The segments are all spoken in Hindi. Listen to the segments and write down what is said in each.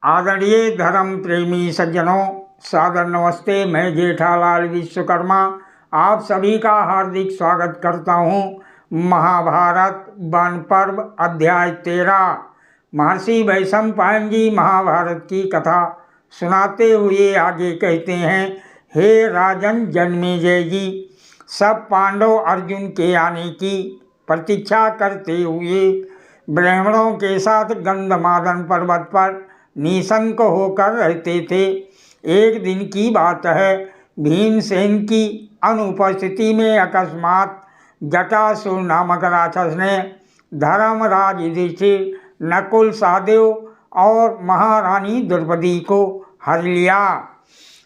आदरणीय धर्म प्रेमी सज्जनों, सादर नमस्ते। मैं जेठालाल विश्वकर्मा आप सभी का हार्दिक स्वागत करता हूँ। महाभारत वन पर्व अध्याय 13। महर्षि वैशंपायन जी महाभारत की कथा सुनाते हुए आगे कहते हैं, हे राजन जन्मेजय जी, सब पांडव अर्जुन के आने की प्रतीक्षा करते हुए ब्राह्मणों के साथ गंधमादन पर्वत पर निशंक होकर रहते थे। एक दिन की बात है, भीमसेन की अनुपस्थिति में अकस्मात जटासुर नामक राक्षस ने धर्मराज युधिष्ठिर, नकुल, सहदेव और महारानी द्रौपदी को हर लिया।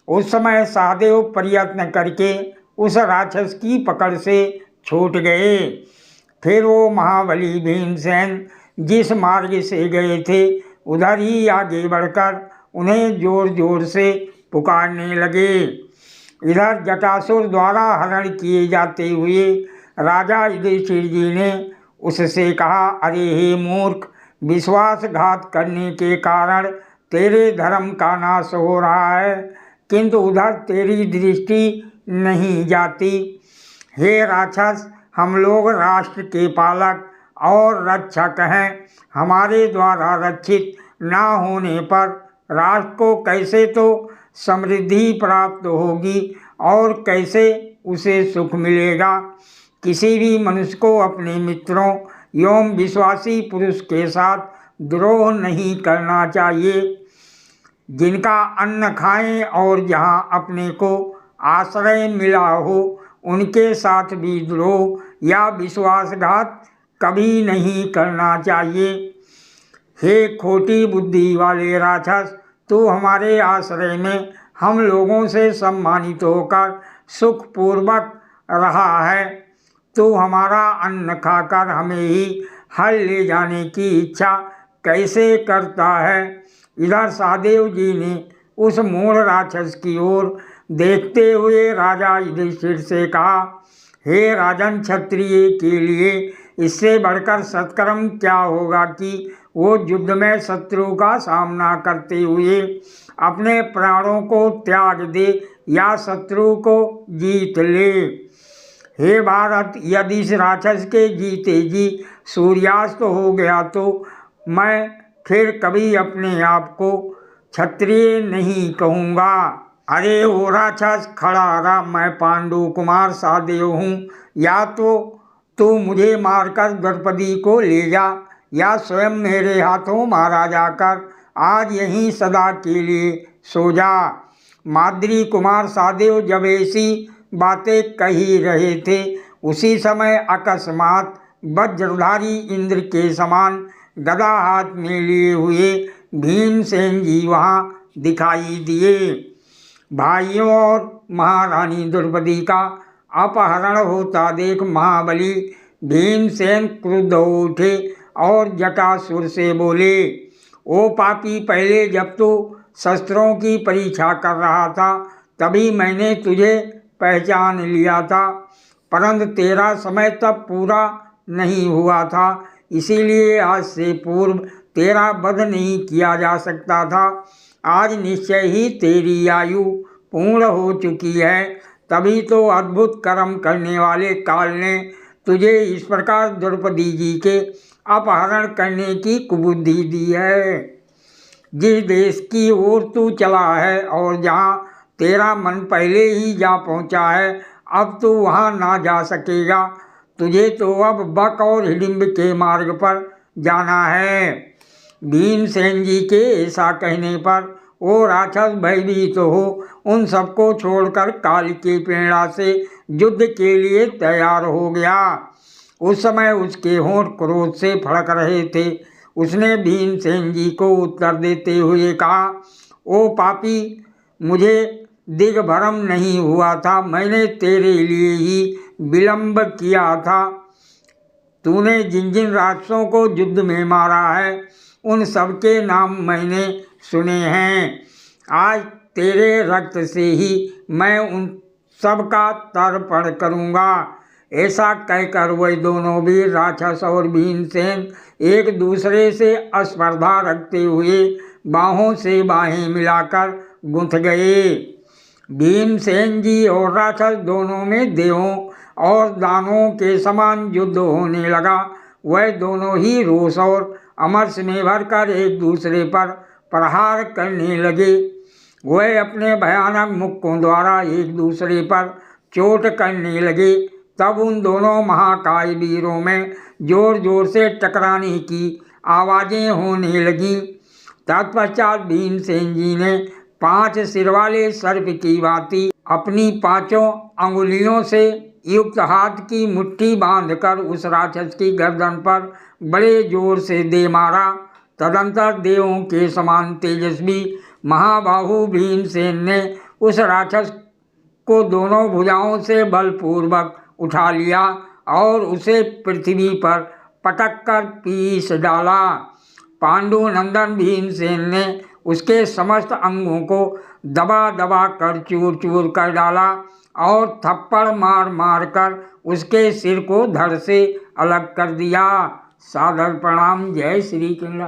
उस समय सहदेव प्रयत्न करके उस राक्षस की पकड़ से छूट गए। फिर वो महाबली भीमसेन जिस मार्ग से गए थे उधर ही आगे बढ़कर उन्हें जोर जोर से पुकारने लगे। इधर जटासुर द्वारा हरण किए जाते हुए राजा युधिष्ठिर जी ने उससे कहा, अरे हे मूर्ख, विश्वासघात करने के कारण तेरे धर्म का नाश हो रहा है, किंतु उधर तेरी दृष्टि नहीं जाती। हे राक्षस, हम लोग राष्ट्र के पालक और रक्षक हैं। हमारे द्वारा रक्षित ना होने पर राष्ट्र को कैसे तो समृद्धि प्राप्त होगी और कैसे उसे सुख मिलेगा। किसी भी मनुष्य को अपने मित्रों एवं विश्वासी पुरुष के साथ द्रोह नहीं करना चाहिए। जिनका अन्न खाएं और जहाँ अपने को आश्रय मिला हो उनके साथ भी द्रोह या विश्वासघात कभी नहीं करना चाहिए। हे खोटी बुद्धि वाले राक्षस, तू हमारे आश्रय में हम लोगों से सम्मानित होकर सुखपूर्वक रहा है। तू हमारा अन्न खाकर हमें ही हल ले जाने की इच्छा कैसे करता है। इधर सहदेव जी ने उस मूढ़ राक्षस की ओर देखते हुए राजा युधिष्ठिर से कहा, हे राजन, क्षत्रिय के लिए इससे बढ़कर सत्कर्म क्या होगा कि वो युद्ध में शत्रु का सामना करते हुए अपने प्राणों को त्याग दे या शत्रु को जीत ले। हे भारत, यदि इस राक्षस के जीते जी सूर्यास्त हो गया तो मैं फिर कभी अपने आप को क्षत्रिय नहीं कहूँगा। अरे ओ राक्षस, खड़ा रहा, मैं पांडु कुमार सहदेव हूँ। या तो तू मुझे मारकर द्रौपदी को ले जा या स्वयं मेरे हाथों मारा जाकर आज यहीं सदा के लिए सो जा। माद्री कुमार सहदेव जब ऐसी बातें कही रहे थे उसी समय अकस्मात वज्रधारी इंद्र के समान गदा हाथ में लिए हुए भीमसेन जी वहाँ दिखाई दिए। भाइयों और महारानी द्रौपदी का अपहरण होता देख महाबली भीमसेन क्रुद्ध हो उठे और जटासुर से बोले, ओ पापी, पहले जब तू शस्त्रों की परीक्षा कर रहा था तभी मैंने तुझे पहचान लिया था, परंतु तेरा समय तब पूरा नहीं हुआ था, इसीलिए आज से पूर्व तेरा वध नहीं किया जा सकता था। आज निश्चय ही तेरी आयु पूर्ण हो चुकी है, तभी तो अद्भुत कर्म करने वाले काल ने तुझे इस प्रकार द्रौपदी जी के अपहरण करने की कुबुद्धि दी है। जिस देश की ओर तू चला है और जहाँ तेरा मन पहले ही जा पहुँचा है, अब तू वहाँ ना जा सकेगा। तुझे तो अब बक और हिडिंब के मार्ग पर जाना है। भीमसेन जी के ऐसा कहने पर वो राक्षस भयभीत हो उन सबको छोड़कर काल के प्रेरणा से युद्ध के लिए तैयार हो गया। उस समय उसके होंठ क्रोध से फड़क रहे थे। उसने भीमसेन जी को उत्तर देते हुए कहा, ओ पापी, मुझे दिग्भ्रम नहीं हुआ था, मैंने तेरे लिए ही विलंब किया था। तूने जिन जिन राक्षसों को युद्ध में मारा है उन सबके नाम मैंने सुने हैं। आज तेरे रक्त से ही मैं उन सब का तर्पण करूँगा। ऐसा कहकर वह दोनों वीर राक्षस और भीमसेन एक दूसरे से स्पर्धा रखते हुए बाहों से बाहें मिलाकर गुंथ गए। भीमसेन जी और राक्षस दोनों में देवों और दानवों के समान युद्ध होने लगा। वह दोनों ही रोष और अमर्ष में भरकर एक दूसरे पर प्रहार करने लगे। वह अपने भयानक मुक्कों द्वारा एक दूसरे पर चोट करने लगे। तब उन दोनों महाकाय वीरों में जोर जोर से टकराने की आवाज़ें होने लगीं। तत्पश्चात भीमसेन जी ने 5 सिर वाले सर्प की भांति अपनी 5 अंगुलियों से युक्त हाथ की मुट्ठी बांधकर उस राक्षस की गर्दन पर बड़े जोर से दे मारा। तदंतर देवों के समान तेजस्वी महाबाहु भीमसेन ने उस राक्षस को दोनों भुजाओं से बलपूर्वक उठा लिया और उसे पृथ्वी पर पटक कर पीस डाला। पांडु नंदन भीमसेन ने उसके समस्त अंगों को दबा दबा कर चूर चूर कर डाला और थप्पड़ मार मार कर उसके सिर को धड़ से अलग कर दिया। सादर प्रणाम। जय श्री कृष्ण।